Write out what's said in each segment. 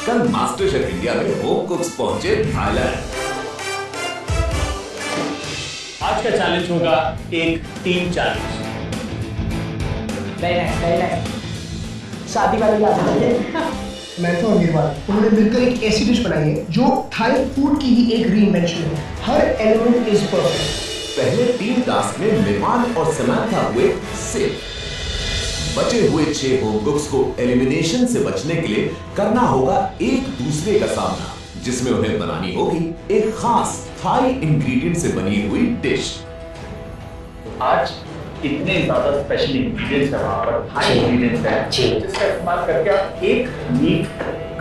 कल master chef India में home कुक्स पहुंचे थाईलैंड। आज का चैलेंज होगा एक टीम चैलेंज। शादी वाली बात है। मैं तो अमीरवाल, उन्होंने मिलकर एक ऐसी डिश बनाई है जो थाई फूड की ही एक रीइन्वेंशन है। हर एलिमेंट इज परफेक्ट। पहले टीम टास्क में मेहमान और समांथा हुए सेफ। बचे हुए 6 होम कुक्स को एलिमिनेशन से बचने के लिए करना होगा एक दूसरे का सामना, जिसमें उन्हें बनानी होगी एक खास थाई इंग्रेडिएंट से बनी हुई डिश। आज इतने ज्यादा स्पेशल इंग्रेडिएंट्स है, वहां पर थाई इंग्रेडिएंट्स हैं जिसका इस्तेमाल करके आप एक नीट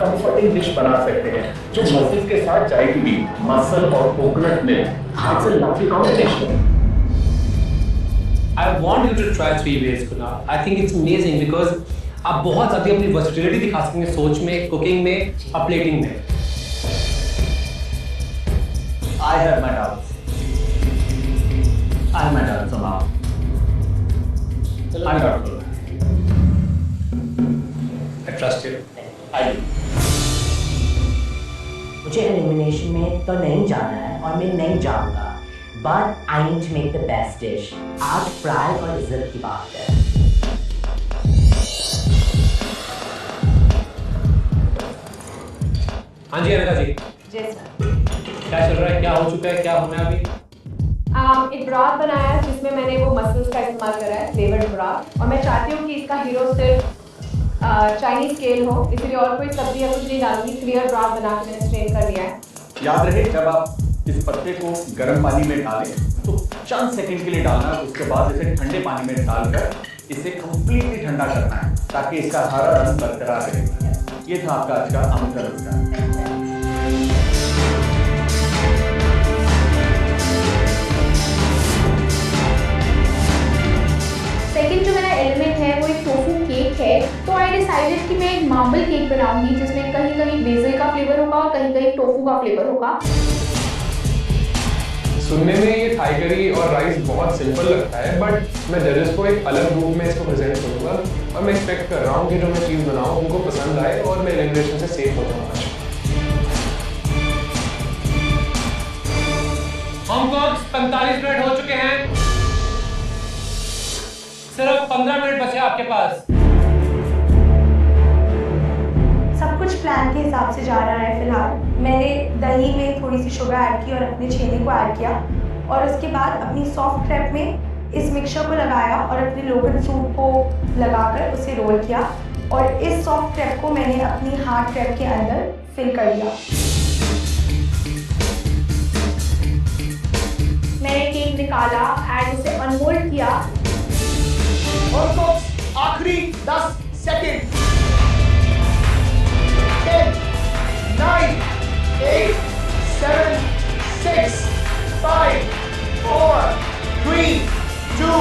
कंफर्टिंग डिश बना सकते हैं जो मसल्स के साथ जाएगी भी। मसल और coconut milk, it's a lovely combination. I want you to try 3 ways, Kunal. I think it's amazing because आप बहुत ज़्यादा अपनी वर्सेटिलिटी दिखा सकेंगे सोच में, कुकिंग में, और प्लेटिंग में। I have my doubts. I have my doubts somehow. I'm doubtful. I trust you. I do. मुझे एलिमिनेशन में तो नहीं जाना है और मैं नहीं जाऊंगा, but I need to make the best dish. आज प्राइड और इज्जत की बात है। हाँ जी अनिका जी, जी सर। क्या चल रहा है, क्या हो चुका है, क्या होना है अभी? एक ब्रॉथ बनाया है जिसमें मैंने वो मसल्स का इस्तेमाल करा है, फ्लेवर्ड ब्रॉथ, और मैं चाहती हूँ कि इसका हीरो सिर्फ चाइनीज स्केल हो, इसलिए और कोई सब्जी या कुछ नहीं डालूंगी। क्लियर ब्रॉथ बना के मैंने स्ट्रेन कर लिया है। याद रहे, जब आप इस पत्ते को गर्म पानी में डालें तो चंद सेकंड के लिए डालना है, उसके बाद इसे ठंडे पानी में डालकर इसे कंप्लीटली ठंडा करना है ताकि इसका हरा रंग बरकरार रहे। ये था आपका आज का अमृत नुस्खा। सेकंड जो मेरा एलिमेंट है वो एक टोफू केक है, तो आई डिसाइडेड कि मैं एक मार्बल केक बनाऊंगी जिसमें कहीं कहीं बेसिल का फ्लेवर होगा और कहीं कहीं टोफू का फ्लेवर होगा। सुनने में ये थाई करी और राइस बहुत सिंपल लगता है, बट मैं जजेस को एक अलग रूप में इसको प्रेजेंट करूंगा और मैं एक्सपेक्ट कर रहा हूँ कि जो मैं चीज़ बनाऊँ उनको पसंद आए और मैं एलिमिनेशन से सेफ हो जाऊँगा। होम कुक्स 45 मिनट हो चुके हैं, सिर्फ 15 मिनट बचे आपके पास। सब कुछ प्लान के हिसाब से जा रहा है। फिलहाल मैंने दही में थोड़ी सी शुगर ऐड की और अपने छेने को ऐड किया, और उसके बाद अपनी सॉफ्ट क्रैप में इस मिक्सचर को लगाया और अपने लोगन फ्रूट को लगाकर उसे रोल किया, और इस सॉफ्ट क्रैप को मैंने अपनी हार्ड क्रैप के अंदर फिल कर दिया। मैंने केक निकाला एंड उसे अनमोल्ड किया। और तो आखिरी 10 second. 10, 9, 8, 7, 6, 5, 4, 3, 2,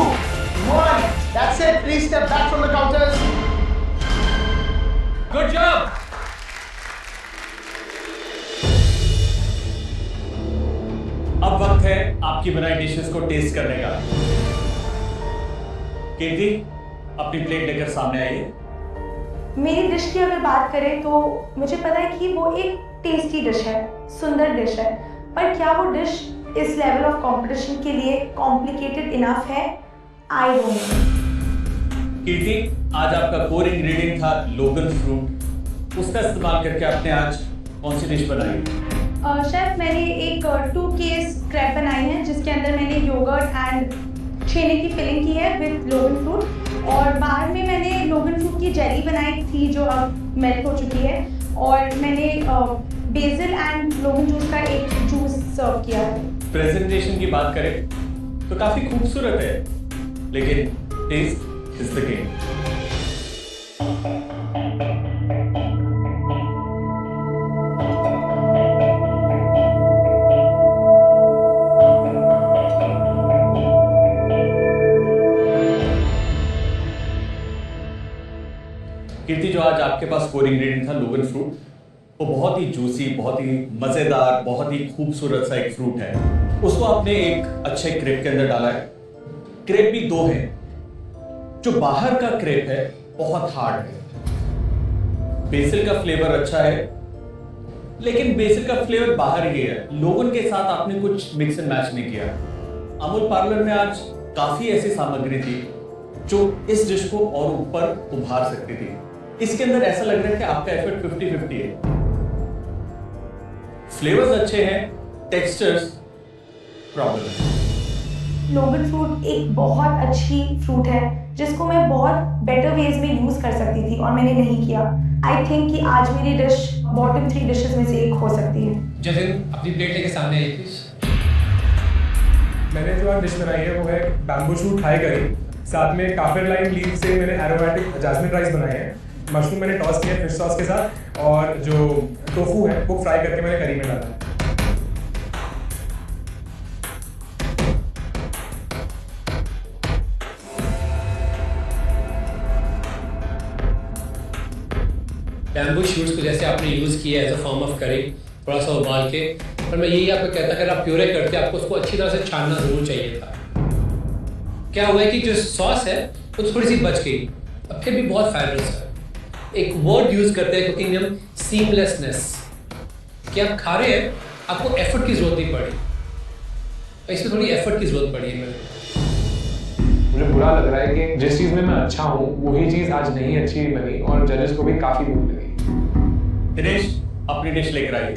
1. That's it. Please step back from the counters. Good job. अब वक्त है आपकी बनाई डिशेस को टेस्ट करने का। कीर्ति, अपनी प्लेट लेकर सामने आइए। मेरी डिश की अगर बात करें तो मुझे पता है कि वो एक टेस्टी डिश है, सुंदर डिश है, पर क्या वो डिश इस लेवल ऑफ कंपटीशन के लिए कॉम्प्लिकेटेड इनफ है? I don't know. कीर्ति, आज आपका कोर इंग्रेडिएंट था लोगन फ्रूट, उसका इस्तेमाल करके आपने आज कौन सी डिश बनाई? शेफ, मैंने एक 2 केस क्रैब बनाई है जिसके अंदर मैंने योगर्ट एंड छेने की फिलिंग की है विद लोगन फ्रूट, और बाहर में मैंने लोगन फ्रूट की जेली बनाई थी जो अब मेल्ट हो चुकी है, और मैंने बेसिल एंड लोगन जूस का एक जूस सर्व किया है। प्रेजेंटेशन की बात करें तो काफी खूबसूरत है, लेकिन टेस्ट इज द गेम। कीर्ति, जो आज आपके पास कोर इंग्रेडिएंट था लोगन फ्रूट, वो बहुत ही जूसी, बहुत ही मजेदार, बहुत ही खूबसूरत सा एक फ्रूट है। उसको आपने एक अच्छे क्रेप के अंदर डाला है। क्रेप भी 2 हैं। जो बाहर का क्रेप है बहुत हार्ड है, बेसिल का फ्लेवर अच्छा है लेकिन बेसिक का फ्लेवर बाहर ही है। लोगों के साथ आपने कुछ मिक्स एंड मैच नहीं किया। अमूल पार्लर में आज काफी ऐसी सामग्री थी जो इस डिश को और ऊपर उभार सकती थी। इसके अंदर ऐसा लग रहा है कि आपका एफर्ट 50-50 है। फ्लेवर्स अच्छे हैं, टेक्सचर्स प्रॉब्लम है। लोगन फ्रूट एक बहुत अच्छी फ्रूट है जिसको मैं बहुत बेटर वेज में यूज कर सकती थी और मैंने नहीं किया। आई थिंक कि आज मेरी डिश बॉटम 3 डिशेस में से एक हो सकती है। जतिन अपनी प्लेट लेके सामने आइए प्लीज। मैंने जो आज डिश बनाई है वो है बैम्बू शूट थाई करी, साथ में काफिर लाइन लीफ से मैंने एरोमेटिक जास्मिन राइस बनाए हैं। मशरूम मैंने टॉस किया फिश सॉस के साथ, और जो टोफू है वो फ्राई करके मैंने करी में डाला है। बैम्बू शूट्स को जैसे आपने यूज़ किया एज अ फॉर्म ऑफ करी, थोड़ा सा उबाल के, पर मैं यही आपको कहता अगर आप प्यूरे करते आपको उसको अच्छी तरह से छानना ज़रूर चाहिए था। क्या हुआ है कि जो सॉस है वो थोड़ी सी बच गई, अब फिर भी बहुत फाइबरस है। एक वर्ड यूज़ करते हैं कुकिंग में हम, सीमलेसनेस, कि आप खा रहे हैं आपको एफर्ट की ज़रूरत नहीं पड़ी, इसमें थोड़ी एफर्ट की ज़रूरत पड़ी है मेरे को। मुझे बुरा लग रहा है कि जिस चीज़ में मैं अच्छा हूँ वही चीज़ आज नहीं अच्छी बनी और जजेस को भी काफ़ी भूख लगी। दिनेश अपनी डिश लेकर आइए।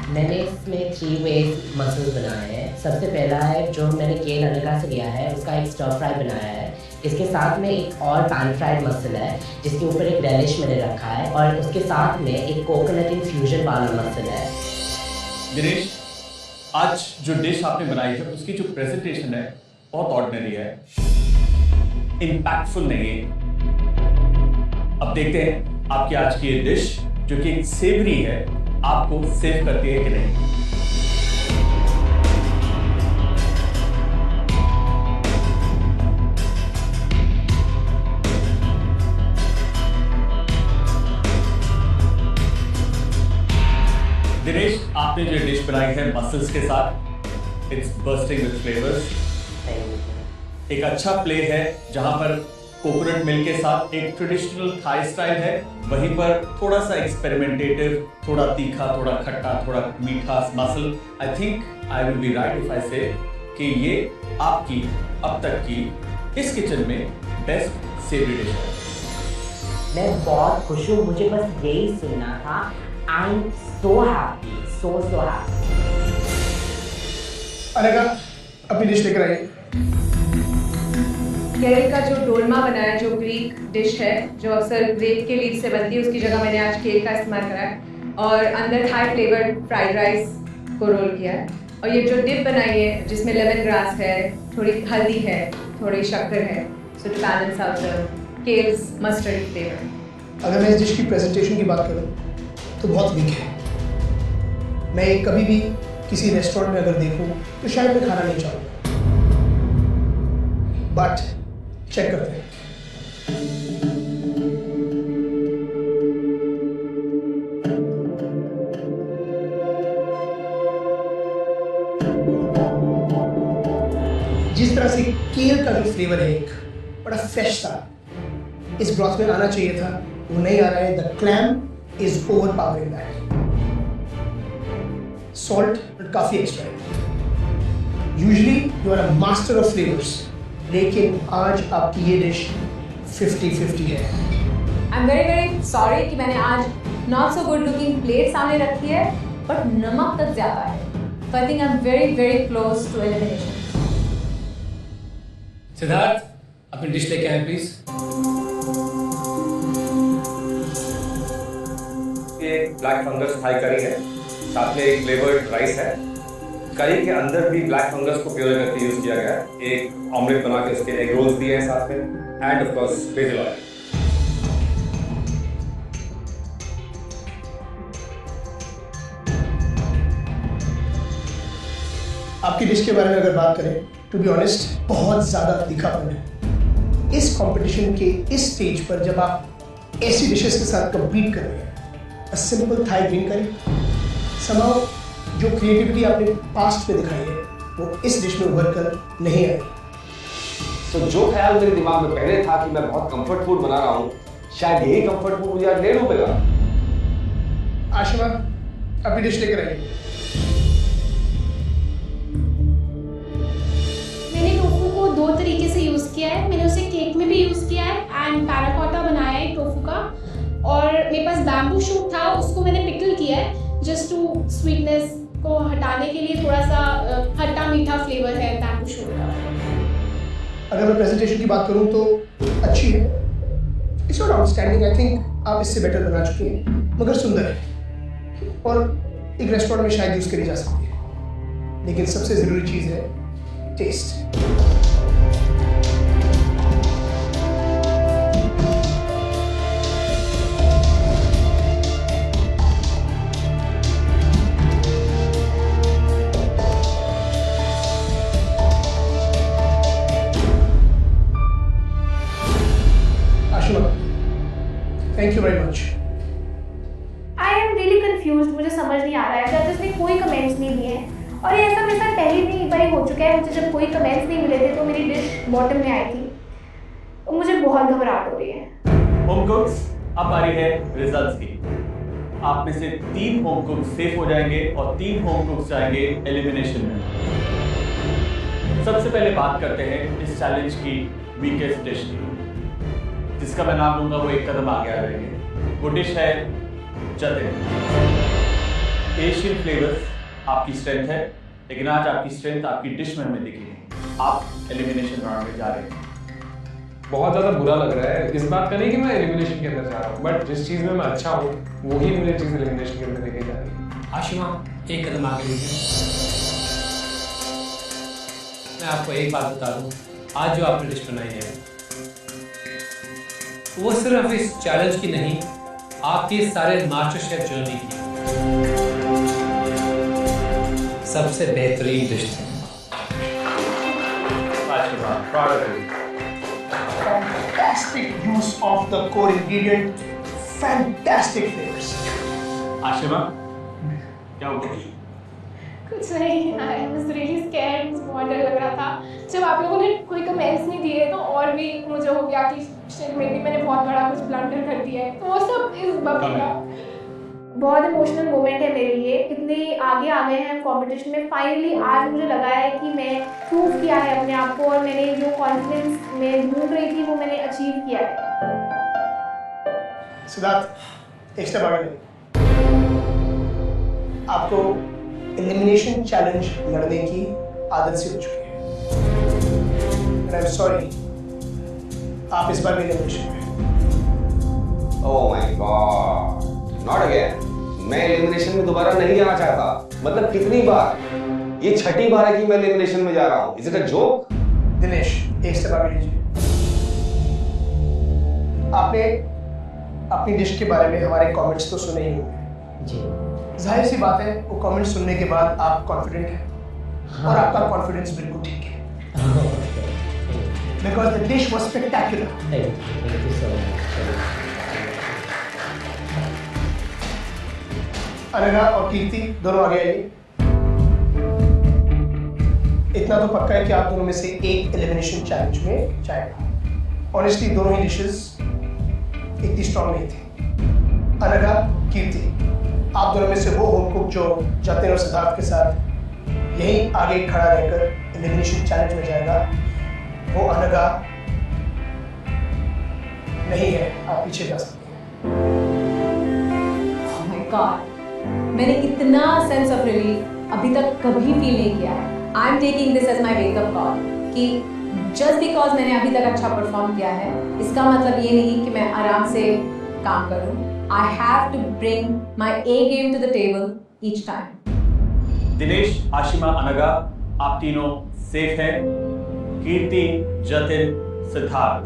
मैंने इसमें 3 वेज मसल्स बनाए हैं। सबसे पहला है जो मैंने केल अनका से लिया है, उसका एक स्टर फ्राई बनाया है। इसके साथ में एक और पैन फ्राइड मसल है जिसके ऊपर एक रेलिश मैंने रखा है, और उसके साथ में एक कोकोनट इन्फ्यूजन वाला मसल है। दिनेश आज जो डिश आपने बनाई है उसकी जो प्रेजेंटेशन है बहुत ऑर्डिनरी है, इम्पैक्टफुल नहीं है। अब देखते हैं आपकी आज की ये डिश जो कि एक सेवरी है आपको सेव करती है कि नहीं। दिनेश आपने जो डिश बनाई है मसल्स के साथ, इट्स बर्स्टिंग विद फ्लेवर्स। एक अच्छा प्ले है जहां पर कोकोनट मिल्क के साथ एक ट्रेडिशनल थाई स्टाइल है, वहीं पर थोड़ा सा एक्सपेरिमेंटेटिव, थोड़ा तीखा, थोड़ा खट्टा, थोड़ा मीठा muscle. I think I will be right if I से कि ये आपकी अब तक की इस किचन में बेस्ट सेवरी डिश है। मैं बहुत खुश हूँ, मुझे बस यही सुनना था। I am so happy, so happy. अनेका अपनी डिश लेकर आइए। केरल का जो डोलमा बनाया है, जो ग्रीक डिश है जो अक्सर ग्रेप के लीफ से बनती है, उसकी जगह मैंने आज केल का इस्तेमाल करा है और अंदर थाई फ्लेवर्ड फ्राइड राइस को रोल किया है। और ये जो डिप बनाई है जिसमें लेमन ग्रास है, थोड़ी हल्दी है, थोड़ी शक्कर है, so to balance out the kales mustard flavour. अगर मैं इस डिश की प्रेजेंटेशन की बात करूं तो बहुत वीक है। मैं ये कभी भी किसी रेस्टोरेंट में अगर देखूं तो शायद मैं खाना नहीं चाहूँगा, बट चेक करते हैं। जिस तरह से केल का जो फ्लेवर है एक बड़ा फ्रेश था, इस ब्रॉथ में आना चाहिए था, वो नहीं आ रहा है। The clam is overpowering that. Salt काफी एक्स्ट्रा है। Usually you are a master of flavours, लेकिन आज आपकी ये डिश 50-50 है। आई एम वेरी सॉरी कि मैंने आज not so good looking plate सामने रखी है, बट नमक तक ज्यादा है। So I think I am very close to elimination. Siddharth अपनी डिश लेके आए प्लीज। ये ब्लैक फंगस थाई करी है, साथ में एक फ्लेवर्ड राइस है। करी के अंदर भी ब्लैक फंगस को प्योर करके यूज किया गया है। एक ऑमलेट बना के उसके एग रोल्स दिए हैं साथ में, end of course BECIL oil. आपकी डिश के बारे में अगर बात करें, टू बी ऑनेस्ट बहुत ज्यादा तीखापन है। इस कंपटीशन के इस स्टेज पर जब आप ऐसी डिशेस के साथ compete कर रहे हैं, a simple Thai green curry, somehow जो क्रिएटिविटी आपने पास्ट में दिखाई है वो इस डिश में उभर कर नहीं आई। तो जो ख्याल मेरे दिमाग में पहले था कि मैं बहुत कंफर्ट फूड बना रहा हूँ, शायद यही कंफर्ट फूड मुझे आज ले डूबेगा। आशिमा अपनी डिश लेकर आइए। मैंने टोफू को 2 तरीके से यूज़ किया है। मैंने उसे केक में भी यूज़ किया है एंड पैराकोटा बनाया है टोफू का, और मेरे पास बैम्बू शूट था, उसको मैंने पिकल किया है जस्ट टू स्वीटनेस को हटाने के लिए। थोड़ा सा खट्टा मीठा फ्लेवर है बैम्बू शूट का। अगर मैं प्रेजेंटेशन की बात करूं तो अच्छी है, it's not outstanding, I think आप इससे बेटर बना चुकी हैं, मगर सुंदर है और एक रेस्टोरेंट में शायद यूज़ करी जा सकती है। लेकिन सबसे ज़रूरी चीज़ है test. Thank you very much. I am really confused, मुझे समझ नहीं आ रहा है। जज ने कोई कमेंट्स नहीं दिए हैं और ये ऐसा मेरे साथ पहले भी एक बार हो चुका है। मुझे जब कोई कमेंट्स नहीं मिले थे तो मेरी डिश बॉटम में आई थी, तो मुझे बहुत घबराहट हो रही है। होम कुक्स, अब बारी है रिजल्ट्स की। आप में से 3 होम कुक्स सेफ हो जाएंगे और 3 होम कुक्स जाएंगे एलिमिनेशन में। सबसे पहले बात करते हैं इस चैलेंज की वीकेस्ट डिश की, जिसका मैं नाम लूंगा वो एक कदम आगे आ जाएंगे। वो डिश है जतिन। एशियन फ्लेवर्स आपकी स्ट्रेंथ है, लेकिन आज आपकी स्ट्रेंथ आपकी डिश में हमें दिखी नहीं। आप एलिमिनेशन राउंड में जा रहे हैं। बहुत ज़्यादा बुरा लग रहा है। इस बात का नहीं कि मैं एलिमिनेशन के अंदर जा रहा हूँ, बट जिस चीज़ में मैं अच्छा हूँ वही मुझे चीज़ एलिमिनेशन के अंदर लेके जा रही है। आशिमा एक कदम आगे लीजिए। मैं आपको एक बात बता दूं, आज जो आपने डिश बनाई है वो सिर्फ इस चैलेंज की नहीं, आपकी सारे मास्टर शेफ जर्नी की सबसे बेहतरीन डिश थी। Fantastic use of the core ingredient, fantastic flavors. Ashima क्या हुआ? कुछ नहीं, आई वाज रियली स्कैर्ड, मुझे बहुत डर लग रहा था। जब आप लोगों ने कोई कमेंट्स नहीं दिए तो और भी मुझे हो गया कि शायद मैंने बहुत बड़ा कुछ ब्लंडर कर दिया है। तो वो सब इस बबल का बहुत इमोशनल मोमेंट है मेरे लिए। इतने आगे आ गए हैं हम कंपटीशन में। फाइनली आज मुझे लगा है कि मैं प्रूव किया है अपने आप को और मैंने जो कॉन्फिडेंस में ढूंढ रही थी वो मैंने अचीव किया है। सिद्धार्थ, एक स्टेप आगे ले। आपको एलिमिनेशन चैलेंज लड़ने की आदत सी हो चुकी है। आई एम सॉरी, आप इस बार भी एलिमिनेशन में। Oh my God, not again. मैं एलिमिनेशन में दोबारा नहीं जाना चाहता। मतलब कितनी बार? ये 6ठी बार है कि मैं एलिमिनेशन में जा रहा हूँ। Is it a joke? Dinesh, एक स्टेप आगे लीजिए। आपने अपनी डिश के बारे में हमारे कमेंट्स तो सुने ही होंगे जी। जाहिर सी बात है, वो कमेंट्स सुनने के बाद आप कॉन्फिडेंट हैं। और आपका कॉन्फिडेंस बिल्कुल ठीक है, because the dish was spectacular. Thank you so much. Anagha और कीर्ति दोनों आगे आइए। इतना तो पक्का है कि आप दोनों में से एक एलिमिनेशन चैलेंज में जाएगा। ऑनेस्टली दोनों ही डिशेस इतनी स्ट्रॉन्ग नहीं थी। अनघा, कीर्ति, आप दोनों में से वो होम कुक जो जतिन और सिद्धार्थ के साथ यहीं आगे खड़ा रहकर एलिमिनेशन चैलेंज में जाएगा, वो अनघा नहीं है। आप पीछे जा सकते हैं। Oh my God, मैंने इतना सेंस ऑफ रिलीफ अभी तक कभी फील नहीं किया है। I am taking this as my wake up call कि जस्ट बिकॉज मैंने अभी तक अच्छा परफॉर्म किया है इसका मतलब ये नहीं कि मैं आराम से काम करूं। I have to bring my A game to the table each time. Dinesh, Ashima, Anagha, आप तीनों सेफ हैं। कीर्ति, जतिन, सिद्धार्थ,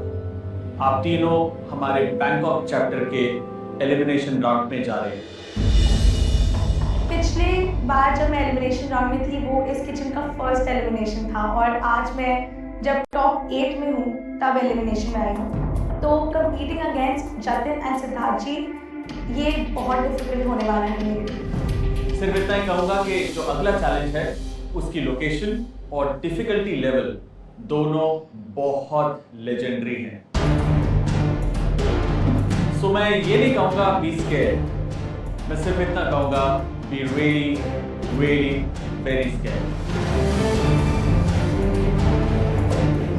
आप तीनों हमारे बैंकॉक चैप्टर के एलिमिनेशन राउंड में जा रहे हैं। पिछले बार जब मैं एलिमिनेशन राउंड में थी वो इस किचन का फर्स्ट एलिमिनेशन था और आज मैं जब टॉप 8 में हूँ तब एलिमिनेशन में आई हूँ। तो competing against Jatin and Siddharth ji, ये बहुत डिफिकल्ट होने वाला है मेरे लिए। सिर्फ इतना ही कहूँगा कि जो अगला चैलेंज है उसकी लोकेशन और डिफिकल्टी लेवल दोनों बहुत लेजेंडरी हैं। सो मैं ये नहीं कहूँगा बी स्केयर्ड, मैं सिर्फ इतना कहूँगा, be really, really very scared.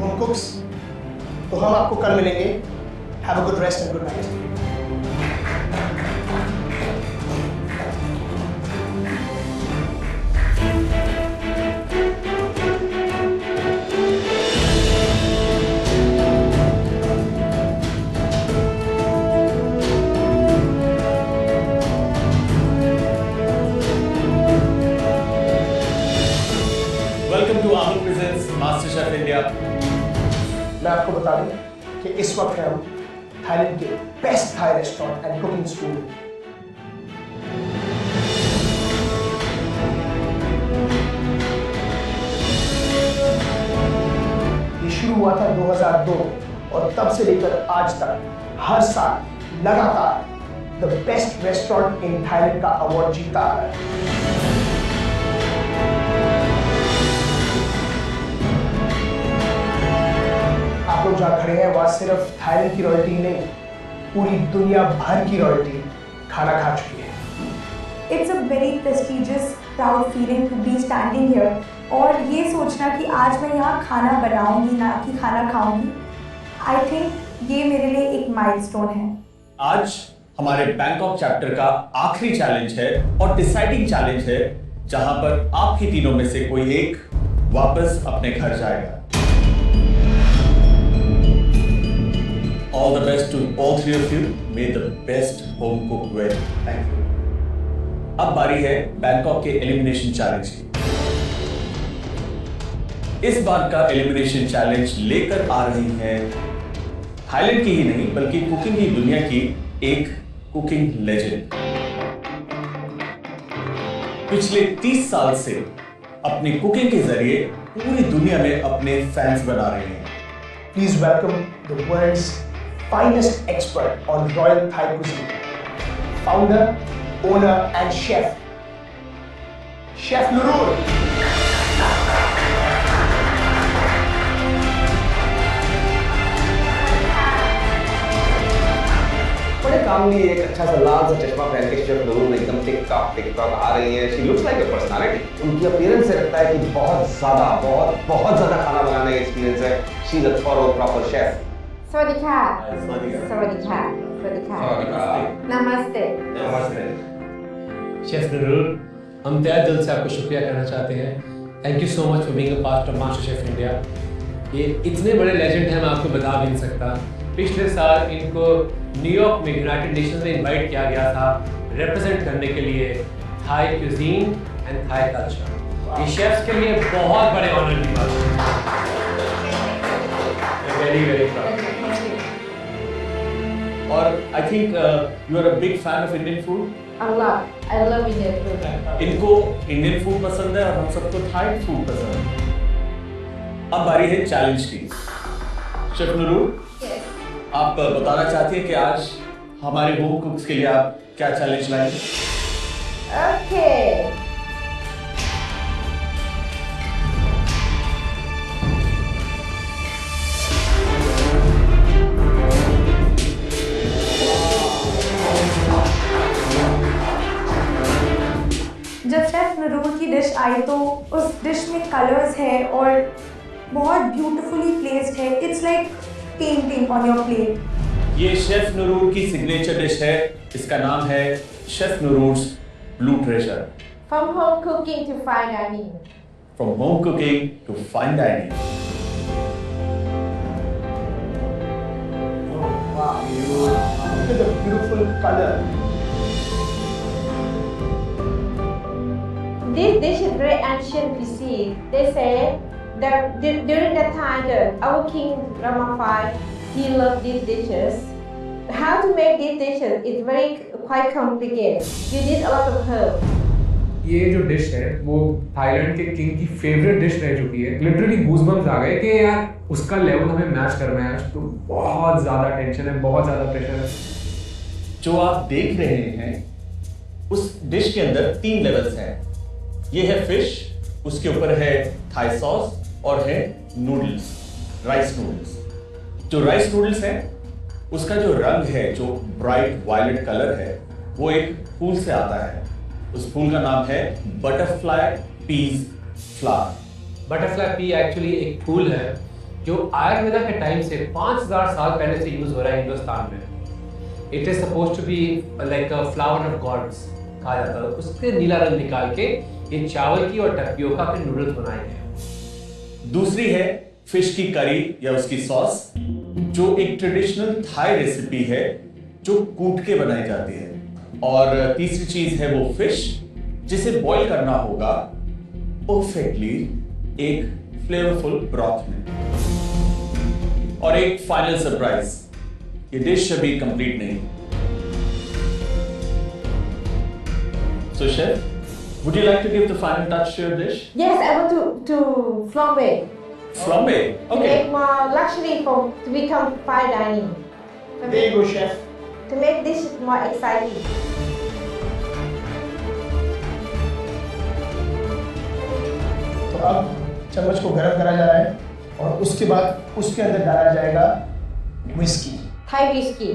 Home कुक्स, तो हम आपको कल मिलेंगे। Have a good rest and good night. Welcome to Amul Presents MasterChef India. मैं आपको बता दूं कि इस वक्त हम थाईलैंड के best Thai restaurant and cooking school ये शुरू हुआ था 2002 और तब से लेकर आज तक हर साल लगातार the best restaurant in Thailand का अवार्ड जीता आ रहा है। आप लोग जहाँ खड़े हैं वहाँ सिर्फ थाईलैंड की रॉयल्टी नहीं, पूरी दुनिया भर की रॉयल्टी खाना खा चुकी है। It's a very prestigious proud feeling to be standing here और ये सोचना कि आज मैं यहाँ खाना बनाऊंगी ना कि खाना खाऊंगी, आई थिंक ये मेरे लिए एक माइलस्टोन है। आज हमारे बैंकॉक चैप्टर का आखिरी चैलेंज है और डिसाइडिंग चैलेंज है, जहां पर आप ही तीनों में से कोई एक वापस अपने घर जाएगा। All the best to all three of you. May the best home cook win. Thank you. अब बारी है बैंकॉक के एलिमिनेशन चैलेंज की। इस बार का एलिमिनेशन चैलेंज लेकर आ रही हैं थाईलैंड की ही नहीं बल्कि कुकिंग की दुनिया की एक कुकिंग लेजेंड। पिछले 30 साल से अपनी कुकिंग के जरिए पूरी दुनिया में अपने फैंस बना रहे हैं। Please welcome the world's finest expert on Royal Thai cuisine, founder, owner, and chef, Chef Nurul. बड़े कामली एक अच्छा सा लाल सा चश्मा पहन के शेफ नूरुल एकदम टिक टॉक आ रही है। She looks like a personality. उनकी अपीयरेंस से लगता है कि बहुत ज्यादा खाना बनाने का एक्सपीरियंस है। She is a thorough proper chef. Sawadika. Sawadika. Namaste. Chef Nurul, हम तहे दिल से आपको शुक्रिया कहना चाहते हैं। Thank you so much for being a part of master chef India. ये इतने बड़े लेजेंड हैं, मैं आपको बता भी नहीं सकता। पिछले साल इनको न्यूयॉर्क में यूनाइटेड नेशंस में इनवाइट किया गया था रिप्रेजेंट करने के लिए Thai cuisine and Thai culture. ये शेफ्स के लिए बहुत बड़े ऑनर की बात है। Very very proud. और I think you are a big fan of Indian food. I love Indian food. इनको इंडियन फूड पसंद है और हम सबको थाई फूड पसंद है। अब बारी है चैलेंज की। शेफ नूरुल, आप बताना चाहती हैं कि आज हमारे होम कुक्स के लिए आप क्या चैलेंज लाएंगे? Okay. जब शेफ नूरुल की डिश आई तो उस डिश में कलर्स है और बहुत ब्यूटीफुली प्लेस्ड है। It's like painting on your plate. ये शेफ नूरुल की सिग्नेचर डिश है, इसका नाम है chef Nurul's blue treasure. From home cooking to fine dining. From home cooking to fine dining. Oh, wow. Look at the beautiful color. This dish is very ancient cuisine. They say that during that time, our king Rama V, he loved these dishes. How to make these dishes is quite complicated. You need a lot of herbs. ये जो dish है वो Thailand के king की favourite dish रह चुकी है। Literally goosebumps आ गए कि यार उसका लेवल हमें मैच करना है आज। तो बहुत ज़्यादा टेंशन है, बहुत ज़्यादा प्रेशर है। जो आप देख रहे हैं उस डिश के अंदर 3 लेवल्स हैं। ये है फिश, उसके ऊपर है थाई सॉस और है नूडल्स, राइस नूडल्स। जो राइस नूडल्स हैं उसका जो रंग है, जो ब्राइट वायलेट कलर है, वो एक फूल से आता है। उस फूल का नाम है butterfly peas flower. Butterfly pea actually एक फूल है जो आयुर्वेदा के टाइम से 5000 साल पहले से यूज हो रहा है हिंदुस्तान में। It is suppose to be like a flower of gods कहा जाता है। उसके नीला रंग निकाल के ये चावल की और टपियोका के नूडल्स बनाए हैं। दूसरी है फिश की करी या उसकी सॉस, जो एक ट्रेडिशनल थाई रेसिपी है जो कूट के बनाई जाती है। और तीसरी चीज है वो फिश जिसे बॉईल करना होगा परफेक्टली एक फ्लेवरफुल ब्रॉथ में। और एक फाइनल सरप्राइज, ये डिश अभी कंप्लीट नहीं। So chef, would you like to give the final touch to your dish? Yes, I want to flambe. Flambe? To Okay. make more luxury to become fine dining. There you go, chef. To make this more exciting. तो अब चम्मच को गर्म करा जा रहा है और उसके बाद उसके अंदर डाला जाएगा whisky. Thai whiskey.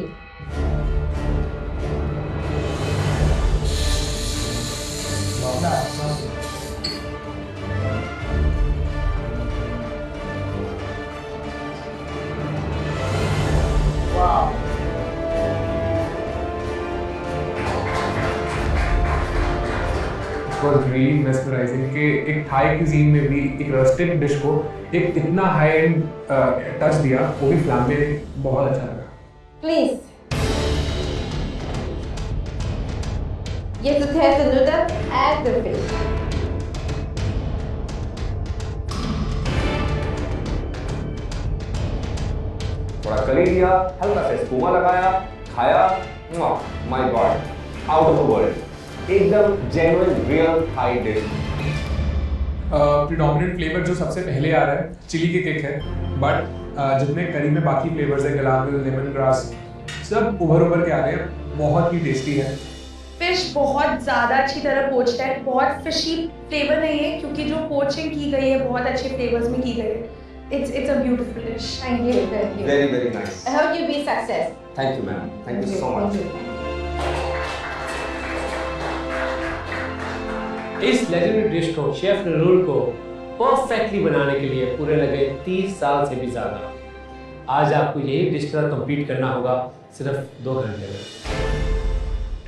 Wow. It was really mesmerizing कि एक थाई cuisine में भी एक rustic dish को एक इतना high end touch दिया, वो भी फ्लाम्बे में बहुत अच्छा लगा। Please. You have to taste the noodle and the fish. थोड़ा करी लिया, हल्का सा स्पूमा लगाया, खाया, my god, out of the world, एकदम genuine real Thai dish. Predominant flavour जो सबसे पहले आ रहा है चिली के केक है, बट जितने करी में बाकी फ्लेवर्स है, गलांगल, लेमन ग्रास, सब उभर के आ रहे हैं। बहुत ही टेस्टी है। फिश बहुत ज़्यादा अच्छी तरह पोच्ड है, बहुत फिशी फ्लेवर नहीं है क्योंकि जो पोचिंग की गई है बहुत अच्छे फ्लेवर्स में की गई है। It's a beautiful dish. Thank you. Thank you. Very nice. I hope you be success. Thank you, ma'am. Thank you so much. इस लेजेंडरी डिश को शेफ नरूल को परफेक्टली बनाने के लिए पूरे लगे 30 साल से भी ज्यादा। आज आपको यही डिश का कंप्लीट करना होगा सिर्फ 2 घंटे में।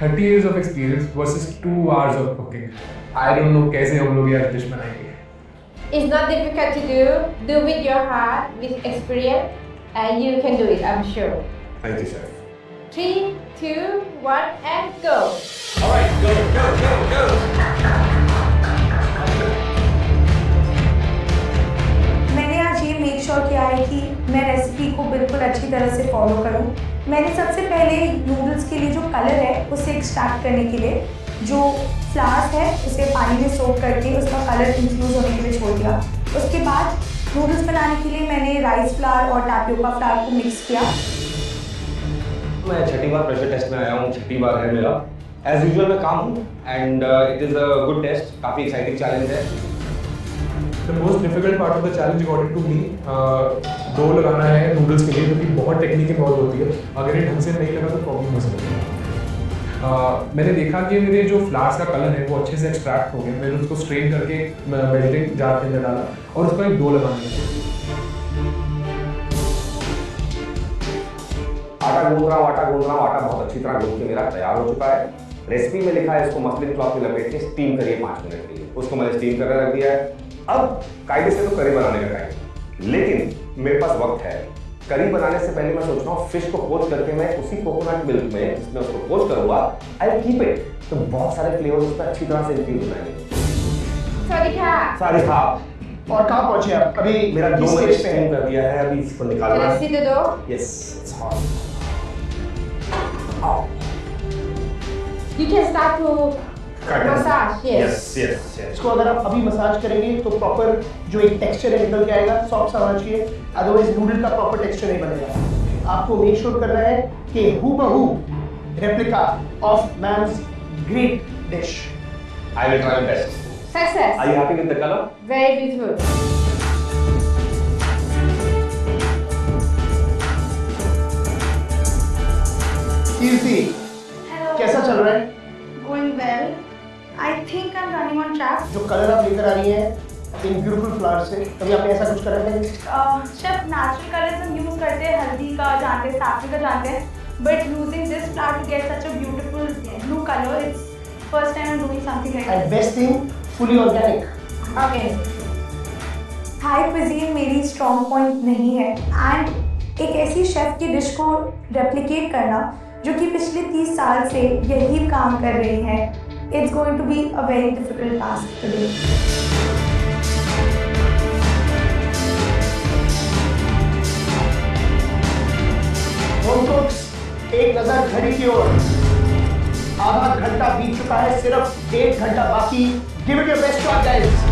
30 years of experience versus 2 hours of cooking. I don't know कैसे हम लोग ये डिश बनाएंगे। It's not difficult to do. Do with your heart, with experience, and you can do it, I'm sure. Thank you, chef. 3, 2, 1, and go. All right, go. मैंने आज ये make sure किया है कि मैं रेसिपी को बिल्कुल अच्छी तरह से फॉलो करूं। मैंने सबसे पहले नूडल्स के लिए जो कलर है उसे एक्सट्रैक्ट करने के लिए जो फ्लावर्स है उसे पानी में सोक करके उसका कलर इन्फ्यूज़ होने के लिए छोड़ दिया। उसके बाद नूडल्स बनाने के लिए मैंने राइस फ्लावर और टैपियोका फ्लावर को मिक्स किया। मैं 6ठी बार प्रेशर टेस्ट में आया हूँ, 6ठी बार है मेरा। एज यूजुअल मैं काम हूँ and it is a good test, काफ़ी एक्साइटिंग चैलेंज है। The most difficult part of the challenge according to me, dough लगाना है नूडल्स के लिए क्योंकि बहुत टेक्निक इन्वॉल्व होती है। अगर ये ढंग से नहीं लगा तो प्रॉब्लम हो सकती है। मैंने देखा कि मेरे जो फ्लावर्स का कलर है वो अच्छे से एक्सट्रैक्ट हो गया। मैंने उसको स्ट्रेन करके मेल्टिंग जार के अंदर डाला और उसको एक डो लगाने लगा। आटा गूंद रहा हूँ, आटा बहुत अच्छी तरह गूंद के मेरा तैयार हो चुका है। रेसिपी में लिखा है इसको मसलिन क्लॉथ में लपेट के स्टीम करिए 5 मिनट के लिए। उसको मैंने स्टीम करने रख दिया है। अब कायदे से तो करी बनाने का टाइम, लेकिन मेरे पास वक्त है। करी बनाने से पहले मैं सोच रहा हूँ फिश को पोच करके मैं उसी कोकोनट मिल्क में जिसमें उसको पोच करूंगा, आई विल कीप इट, तो बहुत सारे फ्लेवर्स उसमें अच्छी तरह से इन्फ्यूज हो जाएंगे। सारी खा। और कहाँ पहुंचे आप? अभी मेरा किस डो मैंने स्टेज पे स्टीम है? कर दिया है, अभी इसको निकालना है। See the dough? Yes, it's hot. You can start to massage. Yes. yes. इसको अगर आप अभी मसाज करेंगे तो प्रॉपर जो एक टेक्सचर है निकल के आएगा, सॉफ्ट सा होना चाहिए, अदरवाइज नूडल का प्रॉपर टेक्सचर नहीं बनेगा। आपको मेक श्योर करना है कि हूबहू replica of ma'am's great dish. I will try my best. Success. Are you happy with the color? Very beautiful. Kirti, hello. कैसा चल रहा है? Going well. I think I'm running on track. जो colour आप लेकर आ रही हैं इन ब्यूटीफुल फ्लावर से, कभी आपने ऐसा कुछ करा है? शेफ नेचुरल कलर्स हम यूज करते हैं, हल्दी का जानते हैं, साफरी का जानते हैं, but using this flower to get such a beautiful blue colour, it's first time I am doing something like and best thing fully organic. Okay. Thai cuisine मेरी स्ट्रॉन्ग पॉइंट नहीं है, एंड एक ऐसी शेफ की dish को replicate करना जो कि पिछले 30 साल से यही काम कर रही है, it's going to be a very difficult task today. Home cooks, एक नजर घड़ी की ओर. आधा घंटा बीत चुका है, सिर्फ 1 घंटा बाकी. Give it your best shot guys.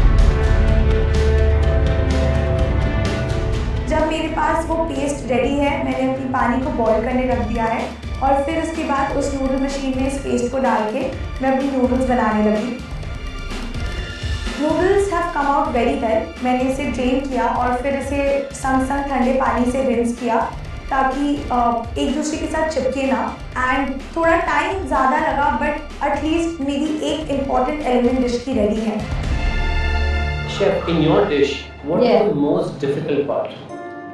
जब मेरे पास वो पेस्ट रेडी है, मैंने अपनी पानी को बॉईल करने रख दिया है और फिर उसके बाद उस नूडल मशीन में इस पेस्ट को डाल के मैं अपनी नूडल्स बनाने लगी. Noodles have come out very well. मैंने इसे ड्रेन किया और फिर इसे संग ठंडे पानी से रिंस किया ताकि एक दूसरे के साथ चिपके ना. एंड थोड़ा टाइम ज़्यादा लगा, बट एटलीस्ट मेरी एक इम्पॉर्टेंट एलिमेंट डिश की रेडी है. Chef, in your dish, what is the most difficult part?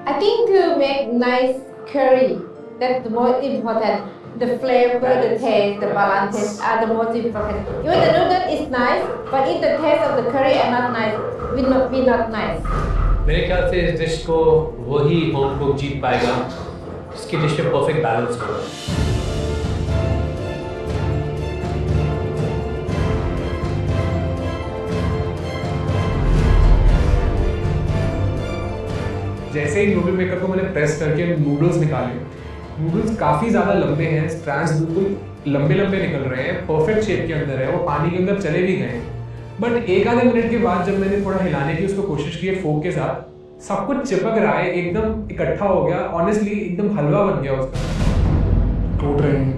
I think to make nice curry, that's the most important. The flavor, the taste, the balance are the most important. Even the noodle is nice, but if the taste of the curry are not nice, will not be not nice. मेरे ख्याल से इस dish को वही home cook जीत पाएगा जिसकी dish में perfect balance होगा. जैसे ही नूडल मेकर को मैंने प्रेस करके नूडल्स निकाले, नूडल्स काफ़ी ज़्यादा लंबे हैं, स्ट्रैंड्स बिल्कुल लंबे लंबे निकल रहे हैं, परफेक्ट शेप के अंदर है, वो पानी के अंदर चले भी गए. बट एक आधे मिनट के बाद जब मैंने थोड़ा हिलाने की उसको कोशिश की है फोक के साथ, सब कुछ चिपक रहा है, एकदम इकट्ठा हो गया. ऑनेस्टली एकदम हलवा बन गया उसका. टूट रहे हैं.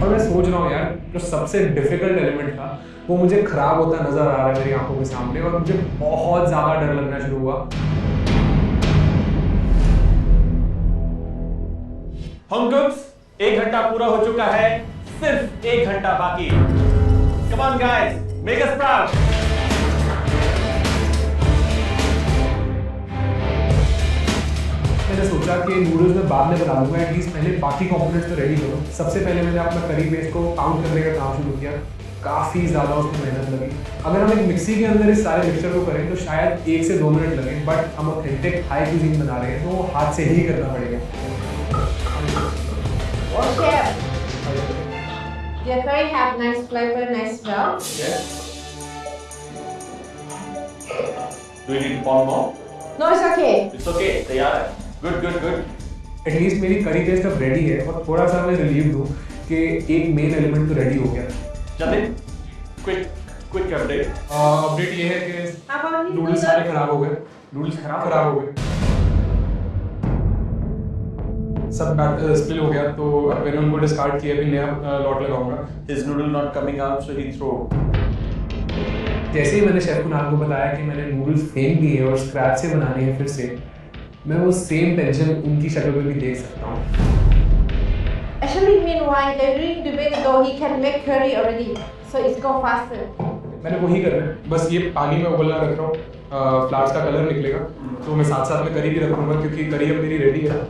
और मैं सोच रहा हूँ यार, जो सबसे डिफिकल्ट एलिमेंट था वो मुझे खराब होता नजर आ रहा है मेरी आंखों के सामने, और मुझे बहुत ज़्यादा डर लगना शुरू हुआ. होम कुक्स, 1 घंटा पूरा हो चुका है, सिर्फ 1 घंटा बाकी. Come on guys, make us proud. मैंने सोचा कि नूडल्स मैं बाद में बना लूँगा, एटलीस्ट पहले बाकी कंपोनेंट्स तो रेडी करूँ. सबसे पहले मैंने अपना करी पेस्ट को काउंट करने का काम शुरू किया. काफ़ी ज़्यादा उसमें मेहनत लगी. अगर हम एक मिक्सी के अंदर इस सारे मिक्सचर को करें तो शायद 1 से 2 मिनट लगें, बट हम ऑथेंटिक थाई कुजीन बना रहे हैं तो वो हाथ से ही करना पड़ेगा. Oh, chef. Your curry have nice flavor, nice smell. Yes. Do you need one more? No, it's okay. It's okay. तैयार है. Good, good, good. एटलीस्ट मेरी करी पेस्ट अब रेडी है, और थोड़ा सा मैं रिलीव दूँ कि एक मेन एलिमेंट तो रेडी हो गया. Jatin, quick update. अपडेट ये है कि नूडल्स सारे खराब हो गए. नूडल्स खराब हो गए, सब स्पिल हो गया, तो मैंने उनको डिस्कार्ड किया, भी नया लॉट लगाऊंगा. His noodle not coming out, so he throw. जैसे ही मैंने शेफ कुणाल को बताया कि मैंने नूडल्स फेंक दिए और स्क्रैच से बनाने हैं फिर से, मैं वो सेम टेंशन उनकी शक्ल पे भी देख सकता हूँ. Actually, meanwhile, during the week though, he can make curry already, so it's go faster. मैंने वही करना है, बस ये पानी में उबलना रख रहा हूँ. फ्लावर्स का कलर निकलेगा तो मैं साथ साथ में करी भी रखूँगा, क्योंकि करी अब मेरी रेडी है.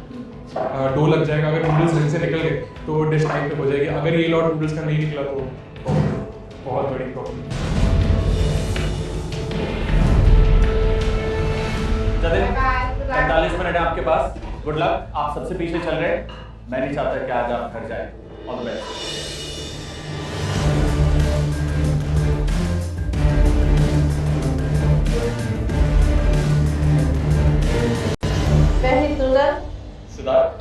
डो लग जाएगा. अगर नूडल्स ढंग से निकल गए तो डिश टाइम पे हो जाएगी. अगर ये लॉट नूडल्स का नहीं निकला तो बहुत बड़ी प्रॉब्लम. जतिन, 45 मिनट है आपके पास. Good luck. आप सबसे पीछे चल रहे हैं. मैं नहीं चाहता कि आज आप घर जाए. All the best. Very good. Siddharth,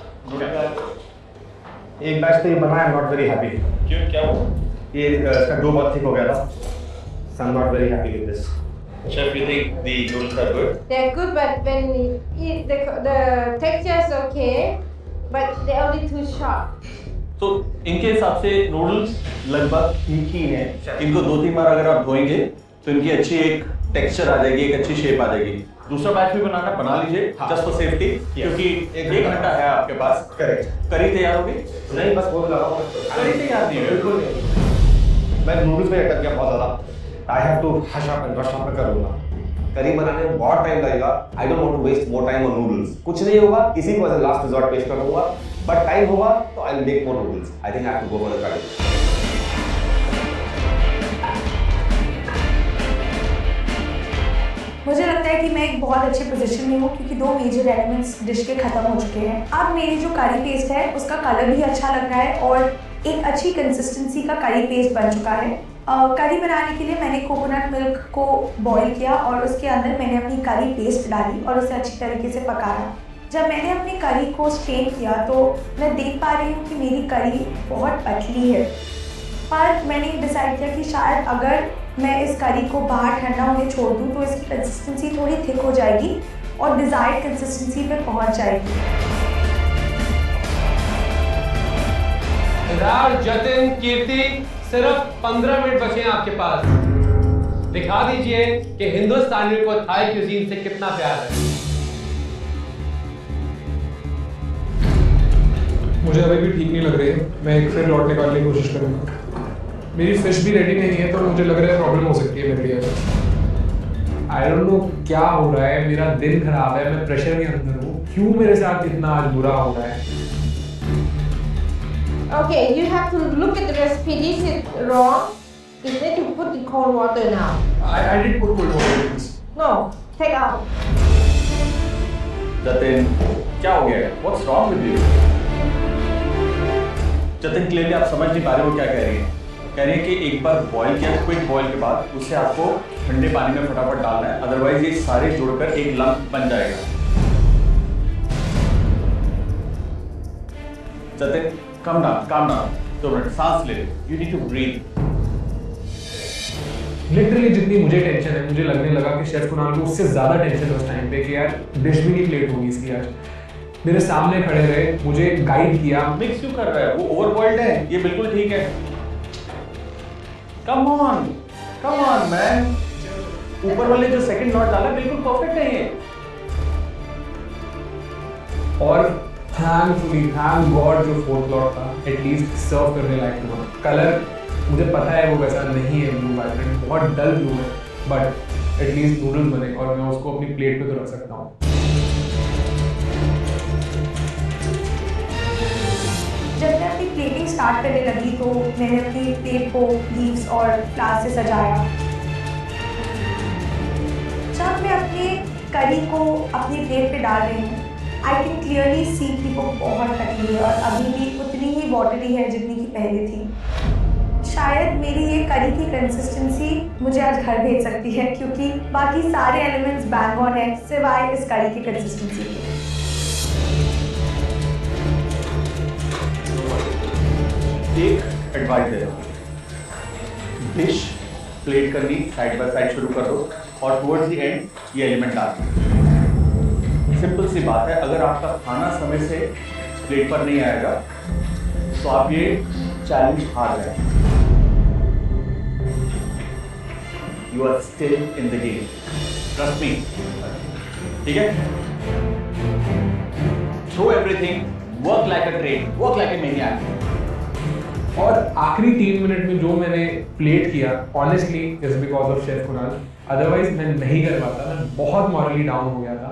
एक बैच तो ये बना है, नॉट वेरी हैप्पी. क्यों, क्या हुआ? ये इसका डो बहुत थिक हो गया था. So I'm not very happy with this. Chef, you think the noodles are good? They're good, but when you eat, the texture is okay, but they're only too sharp. तो इनके हिसाब से noodles लगभग ठीक ही हैं. इनको 2-3 बार अगर आप धोएंगे तो इनकी अच्छी एक टेक्सचर आ जाएगी, एक अच्छी शेप आ जाएगी. दूसरा बैच भी बना लीजिए जस्ट फॉर सेफ्टी, क्योंकि 1 घंटा है आपके पास। करेक्ट। करी तैयार होगी? नहीं, बस वो लगा करी तैयार नहीं है। बिल्कुल नहीं। मैं नूडल्स में अटक गया बहुत ज़्यादा। I have to hush up and rush up में करूँगा। करी बनाने में बहुत टाइम लगेगा। I don't want to waste more time on noodles. कुछ नहीं होगा, इसी को एज अ लास्ट रिजॉर्ट पेश कर दूंगा, बट टाइम होगा तो I will make more noodles. I think I have to go for the curry. मुझे लगता है कि मैं एक बहुत अच्छे पोजीशन में हूँ क्योंकि 2 मेजर एलिमेंट्स डिश के ख़त्म हो चुके हैं। अब मेरी जो करी पेस्ट है उसका कलर भी अच्छा लग रहा है और एक अच्छी कंसिस्टेंसी का करी पेस्ट बन चुका है। करी बनाने के लिए मैंने कोकोनट मिल्क को बॉईल किया और उसके अंदर मैंने अपनी करी पेस्ट डाली और उसे अच्छी तरीके से पकाया। जब मैंने अपनी करी को स्ट्रेन किया तो मैं देख पा रही हूँ कि मेरी करी बहुत पतली है, पर मैंने डिसाइड किया कि शायद अगर मैं इस करी को बाहर ठंडा होने छोड़ दूँ तो इसकी कंसिस्टेंसी थोड़ी थिक हो जाएगी और डिज़ायर्ड कंसिस्टेंसी पे पहुँच जाएगी। जतिन, कीर्ति, सिर्फ 15 मिनट बचे हैं आपके पास। दिखा दीजिए कि हिंदुस्तानियों को थाई क्यूजीन से कितना प्यार है। मुझे अभी भी ठीक नहीं लग रही है, मैं एक फिर लौट निकालने की कोशिश करूँगा। मेरी फिश भी रेडी नहीं है तो मुझे लग रहा है प्रॉब्लम हो सकती है मेरे लिए। आई डोंट नो क्या हो रहा है, मेरा दिन खराब है, मैं प्रेशर के अंदर हूँ। क्यों मेरे साथ इतना आज बुरा हो रहा है? Okay, you have to look at the recipe. This is wrong. You need to put the cold water now. I did put cold water. No, take out. Jatin, क्या हो गया? What's wrong with you? Jatin, clearly आप समझ नहीं पा रहे हो क्या कह रही है। कह रही है कि एक बार बॉईल किया, क्विक बॉईल के बाद उसे आपको ठंडे पानी में फटाफट डालना है, अदरवाइज ये सारे जुड़कर एक लंप बन जाएगा। Jatin, calm down. 2 मिनट सांस ले। You need to breathe. Literally जितनी मुझे टेंशन है, मुझे लगने लगा कि शेफ कुणाल को उससे ज्यादा टेंशन है उस टाइम पे कि यार डिश भी नहीं प्लेट होगी इसकी आज। मेरे सामने खड़े रहे, मुझे गाइड किया। मिक्स क्यों कर रहा है? वो ओवरबॉइल्ड है, ये बिल्कुल ठीक है। Come on man. ऊपर वाले जो सेकंड नॉट डाला बिल्कुल परफेक्ट है ये। और थैंक गॉड जो 4th लॉट था एटलीस्ट सर्व करने लायक हुआ। कलर मुझे पता है वो वैसा नहीं है, ब्लू वाइब्रेंट बहुत डल ब्लू है, बट एटलीस्ट नूडल्स बने और मैं उसको अपनी प्लेट पे तो रख सकता हूँ। जब मैं अपनी प्लेटिंग स्टार्ट करने लगी तो मैंने अपनी प्लेट को लीव्स और फ्लावर्स से सजाया। जब मैं अपनी करी को अपनी प्लेट पे डाल रही हूँ, आई कैन क्लियरली सी कि वो बहुत खट्टी है और अभी भी उतनी ही वाटरी है जितनी की पहले थी। शायद मेरी ये करी की कंसिस्टेंसी मुझे आज घर भेज सकती है क्योंकि बाकी सारे एलिमेंट्स बैंग ऑन है सिवाय इस करी की कंसिस्टेंसी के। एक एडवाइस दे रहा हूँ, डिश प्लेट करनी साइड बाय साइड शुरू कर दो और टुवर्ड्स द एंड ये एलिमेंट डाल दो। सिंपल सी बात है, अगर आपका खाना समय से प्लेट पर नहीं आएगा तो आप ये चैलेंज हार जाएंगे। You are still in the game, trust me. ठीक है? Throw everything, work like a train, work like a maniac. और आखिरी 3 मिनट में जो मैंने प्लेट किया honestly is because of chef Kunal, otherwise मैं नहीं कर पाता, मैं बहुत मॉरली डाउन हो गया था।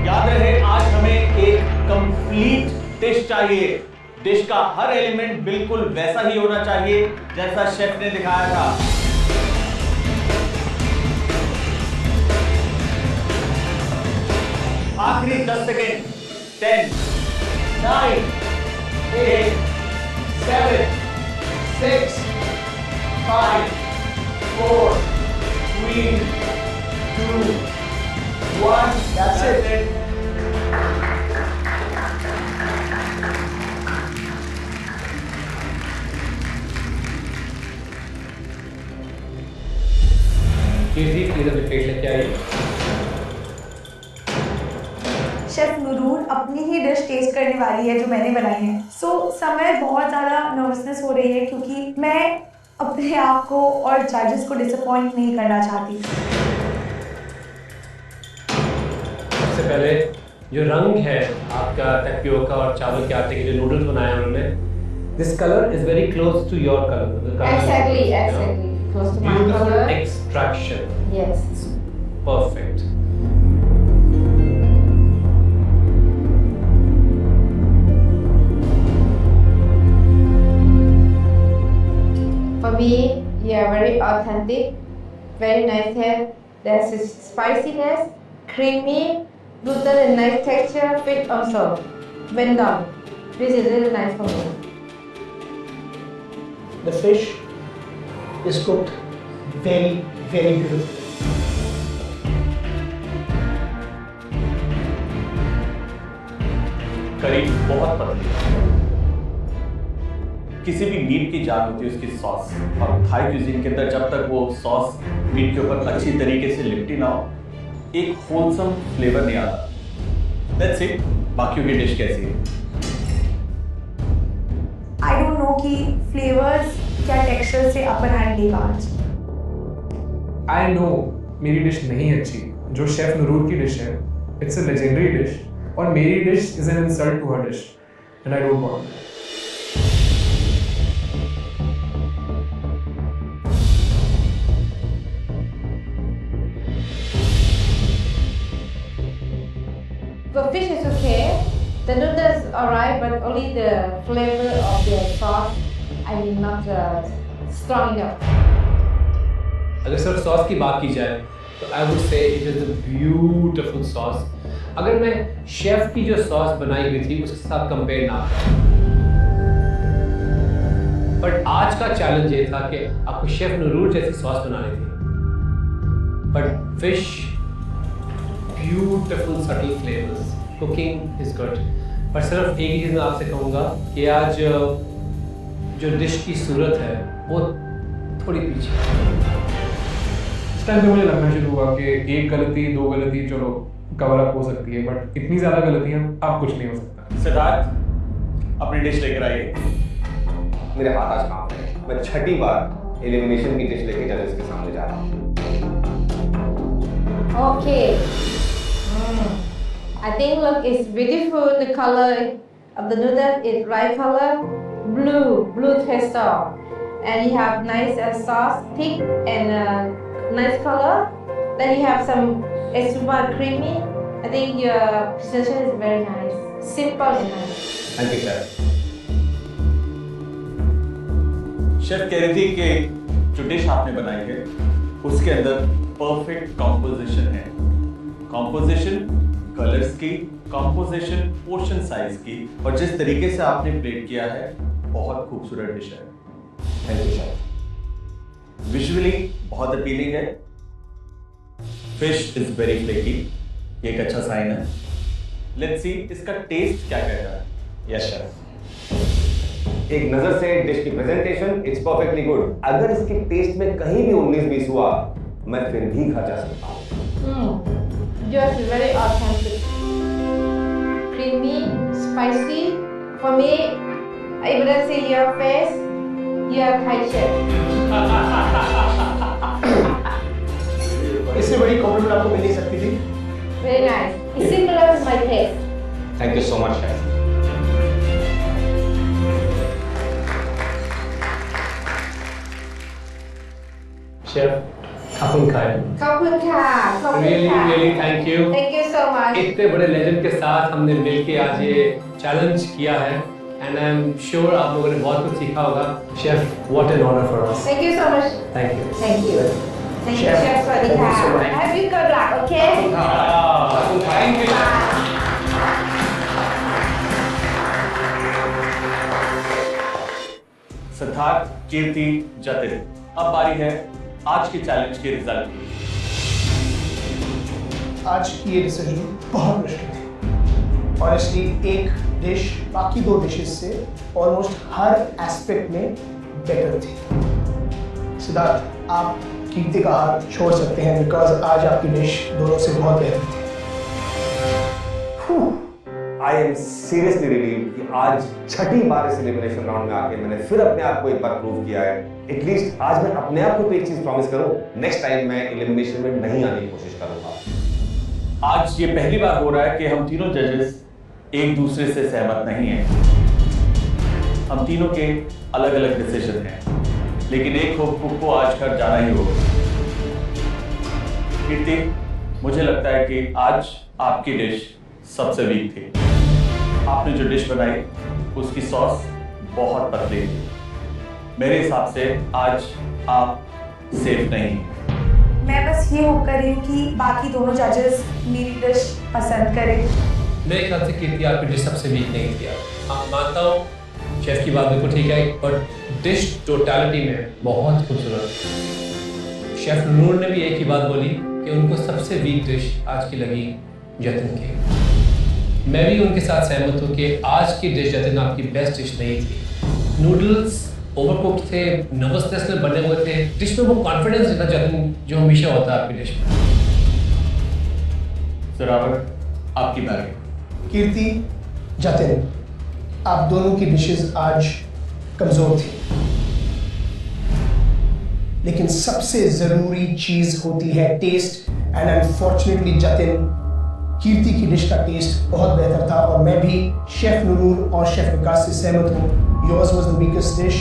याद रहे, आज हमें एक कंप्लीट डिश चाहिए। डिश का हर एलिमेंट बिल्कुल वैसा ही होना चाहिए जैसा शेफ ने दिखाया था। आखिरी 10 सेकेंड। 10, 9, 8, 7, 6, 5, 4, 3, 2, 1. That's it. शेफ नूरून अपनी ही डिश टेस्ट करने वाली है जो मैंने बनाई है। सो समय बहुत ज़्यादा नर्वसनेस हो रही है क्योंकि मैं अपने आप को और जजेस को डिसअपॉइंट नहीं करना चाहती। पहले जो रंग है आपका टैपियोका और चावल के आटे के जो नूडल्स बनाए हैं उन्होंने, this colour is very close to your colour. Exactly. Close to my Beautiful color. extraction. Yes. Perfect. For me, yeah, very authentic, very nice taste. There's a spiciness, creamy, gluten and nice texture, fit also. Well done. This is really nice for me. The fish is cooked very, very beautifully. करी बहुत पतली है। किसी भी meet की जान होती है उसकी सॉस, और थाई क्यूजीन के अंदर जब तक वो सॉस मीट के ऊपर अच्छी तरीके से लिपटी ना हो, एक होलसम फ्लेवर नहीं आता। लेट्स सी बाकियों की डिश कैसी है। आई डोंट नो कि फ्लेवर्स क्या टेक्सचर से अपर हैंड लेगा आज। आई नो मेरी डिश नहीं अच्छी, जो शेफ नूरुर की डिश है, इट्स अ लेजेंडरी डिश, और मेरी dish is an insult to her dish and I don't want. The fish is okay. The noodles alright, but only the flavor of the sauce, I mean, not strong enough. अगर सिर्फ sauce की बात की जाए तो I would say it is a beautiful sauce. अगर मैं chef की जो सॉस बनाई हुई थी उसके साथ कंपेयर ना करूं, बट आज का चैलेंज ये था कि आपको शेफ नूरुर जैसी सॉस बनानी थी, but fish beautiful subtle flavours, cooking is good. पर सिर्फ एक ही चीज़ मैं आपसे कहूँगा कि आज जो डिश की सूरत है वो थोड़ी पीछे। इस टाइम पे मुझे लगना शुरू हुआ कि एक गलती दो गलती चलो कवर अप हो सकती है, बट इतनी ज़्यादा गलतियाँ अब कुछ नहीं हो सकता। सिद्धार्थ अपनी डिश लेकर आइए। मेरे हाथ आज काम है, मैं छठी बार एलिमिनेशन की डिश लेके जजेस के सामने जा रहा हूँ। Okay. I think look, it's beautiful. The color of the noodle is right color, blue texture, and you have nice sauce, thick and nice color. Then you have some super creamy. I think your presentation is very nice, simple and nice. Thank you, chef. Chef कह रही थी कि जो dish आपने बनाई है उसके अंदर परफेक्ट कॉम्पोजिशन है। कॉम्पोजिशन कलर्स की, कॉम्पोजिशन पोर्शन साइज की, और जिस तरीके से आपने प्लेट किया है बहुत खूबसूरत डिश है। Thank you chef. विजुअली बहुत अपीलिंग है। फिश इज वेरी फ्लेकी, ये एक अच्छा साइन है। लेट्स सी इसका टेस्ट क्या कहता है। Yes chef. एक नजर से डिश की प्रेजेंटेशन इट्स परफेक्टली गुड। अगर इसके टेस्ट में कहीं भी 19-20 हुआ मैं फिर भी खा जा सकता हूँ। Yours is very authentic, creamy, spicy. For me, I wouldn't see your face. You're Thai chef. इससे बड़ी कॉम्प्लीमेंट आपको मिल नहीं सकती थी। Very nice. It's similar to my taste. Thank you so much chef. Chef खापुन खाए। Really thank you. Thank you so much. इतने बड़े लेजेंड के साथ हमने मिलके आज ये चैलेंज किया है, एंड आई एम श्योर आप लोगों ने बहुत कुछ सीखा होगा। Chef, what an honour for us. Thank you so much. Thank you. Thank you. Thank you, Chef. Thank you so much. Have you good luck, okay? Thank you. Siddharth, Kirti, Jatin, अब बारी है आज के चैलेंज के रिजल्ट की। आज की ये डिसीजन बहुत मुश्किल थी। ऑनेस्टली एक डिश बाकी दो डिशेस से ऑलमोस्ट हर एस्पेक्ट में बेटर थी। सिद्धार्थ, आप कीर्ति का हाथ छोड़ सकते हैं बिकॉज आज आपकी डिश दोनों से बहुत बेहतर थी। आई एम सीरियसली रिलीव्ड कि आज छठी बार इस एलिमिनेशन राउंड में आके मैंने फिर अपने आप को एक बार प्रूव किया है। एटलीस्ट आज मैं अपने आप को तो एक चीज प्रॉमिस करूं, नेक्स्ट टाइम मैं एलिमिनेशन में नहीं आने की कोशिश करूंगा। आज ये पहली बार हो रहा है कि हम तीनों जजेस एक दूसरे से सहमत नहीं हैं। हम तीनों के अलग अलग डिसीजन हैं, लेकिन एक कुक को आज घर जाना ही होगा। कीर्ति, मुझे लगता है कि आज आपकी डिश सबसे वीक थी। आपने जो डिश बनाई उसकी सॉस बहुत पतली थी। मेरे हिसाब से आज आप सेफ नहीं। मैं बस ये होप कर रही हूँ कि बाकी दोनों जजेस मेरी डिश पसंद करें। मेरे ख्याल से कीर्ति आपकी डिश सबसे वीक नहीं थी। हाँ, मानता हूँ शेफ की बात बिल्कुल ठीक है, बट डिश टोटलिटी में बहुत खूबसूरत। शेफ नूर ने भी एक ही बात बोली कि उनको सबसे वीक डिश आज की लगी जतिन की। मैं भी उनके साथ सहमत हूँ कि आज की डिश जतिन आपकी बेस्ट डिश नहीं थी। नूडल्स ओवरकुक्ड थे, नर्वसनेस में बने हुए थे, डिश में वो कॉन्फिडेंस था जतिन जो हमेशा होता है आपकी डिश में। सरावत, आपकी बारी। कीर्ति, जतिन, आप दोनों की डिशेस आज कमजोर थी, लेकिन सबसे जरूरी चीज होती है टेस्ट। एंड अनफॉर्चुनेटली जतिन, कीर्ति की डिश का टेस्ट बहुत बेहतर था और मैं भी शेफ नूर और शेफ विकास से सहमत हूँ। Yours was the weakest dish.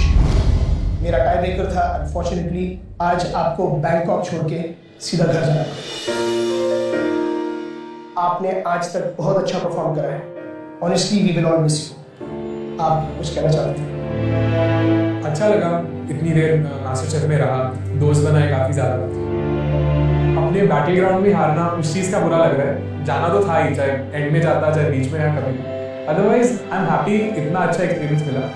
मेरा टाई ब्रेकर था। अनफॉर्चुनेटली आज आपको बैंकॉक छोड़ के सीधा घर जाना पड़ा। आपने आज तक बहुत अच्छा परफॉर्म करा है। Honestly we will all miss you. आप कुछ कहना चाहते थे? अच्छा लगा इतनी देर मास्टर शेफ में रहा, दोस्त बनाए काफ़ी ज़्यादा। अपने बैटल ग्राउंड में हारना उस चीज़ का बुरा लग रहा है। जाना तो था ही, चाहे एंड में जाता चाहे बीच में या कभी। अदरवाइज आई एम हैप्पी, इतना अच्छा एक्सपीरियंस मिला।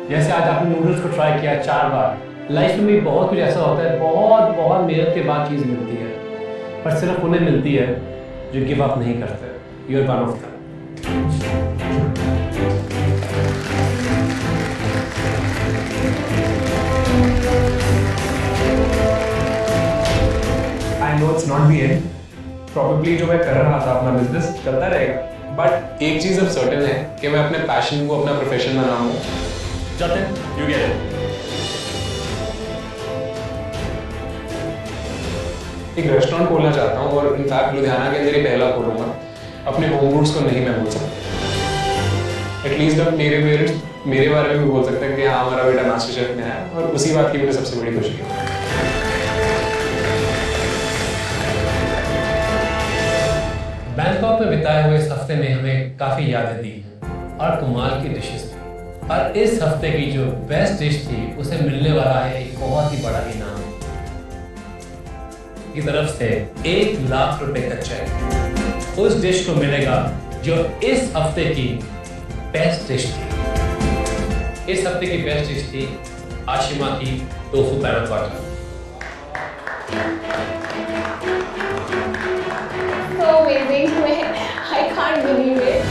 जैसे आज आपने नूडल्स को ट्राई किया 4 बार। लाइफ में भी बहुत कुछ ऐसा होता है, बहुत बहुत मेहनत के बाद चीज़ मिलती है, पर सिर्फ उन्हें मिलती है जो गिव अप नहीं करते। You are one of them. I know it's not the end. Probably जो मैं कर रहा था अपना बिजनेस चलता रहेगा, बट एक चीज़ अब सर्टेन है कि मैं अपने पैशन को अपना प्रोफेशन बनाऊंगा। Jatin, you get it. एक रेस्टोरेंट खोलना चाहता हूँ और इनफैक्ट लुधियाना के अंदर ही पहला खोलूंगा। अपने होम रूट्स को नहीं मैं भूल सकता। एटलीस्ट अब मेरे पेरेंट्स मेरे बारे में भी बोल सकते हैं कि हाँ हमारा बेटा मास्टर शेफ में है, और उसी बात की मुझे सबसे बड़ी खुशी है। बैंकॉक में बिताए हुए इस हफ्ते में हमें काफ़ी यादें दी और कमाल की डिशेस थी। और इस हफ्ते की जो बेस्ट डिश थी उसे मिलने वाला है एक बहुत ही बड़ा इनाम की तरफ से 1 लाख रुपए का चेक। उस डिश को मिलेगा जो इस हफ्ते की बेस्ट डिश थी। इस हफ्ते की बेस्ट डिश थी आशिमा की tofu panna cotta. So amazing, I can't believe it.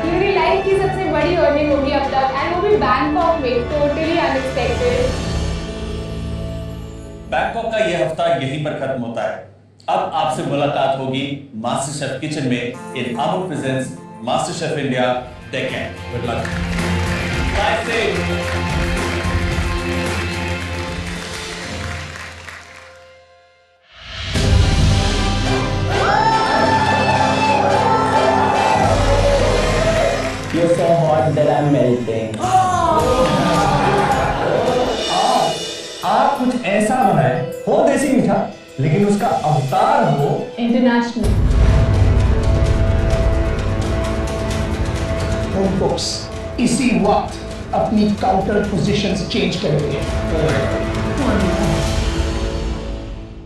मेरी लाइफ की सबसे बड़ी अर्निंग होगी अब तक, एंड वो भी बैंकॉक में, टोटली अनएक्सपेक्टेड। बैंकॉक का ये हफ्ता यहीं पर खत्म होता है। अब आपसे मुलाकात होगी मास्टर शेफ किचन में इन आमर presents master chef India Deccan. Good luck. Bye से। You're so hot that I'm melting. आप कुछ ऐसा बनाए हो देसी मीठा, लेकिन उसका अवतार हो इंटरनेशनल। होम कुक्स इसी वक्त अपनी काउंटर पोजीशंस चेंज करेंगे।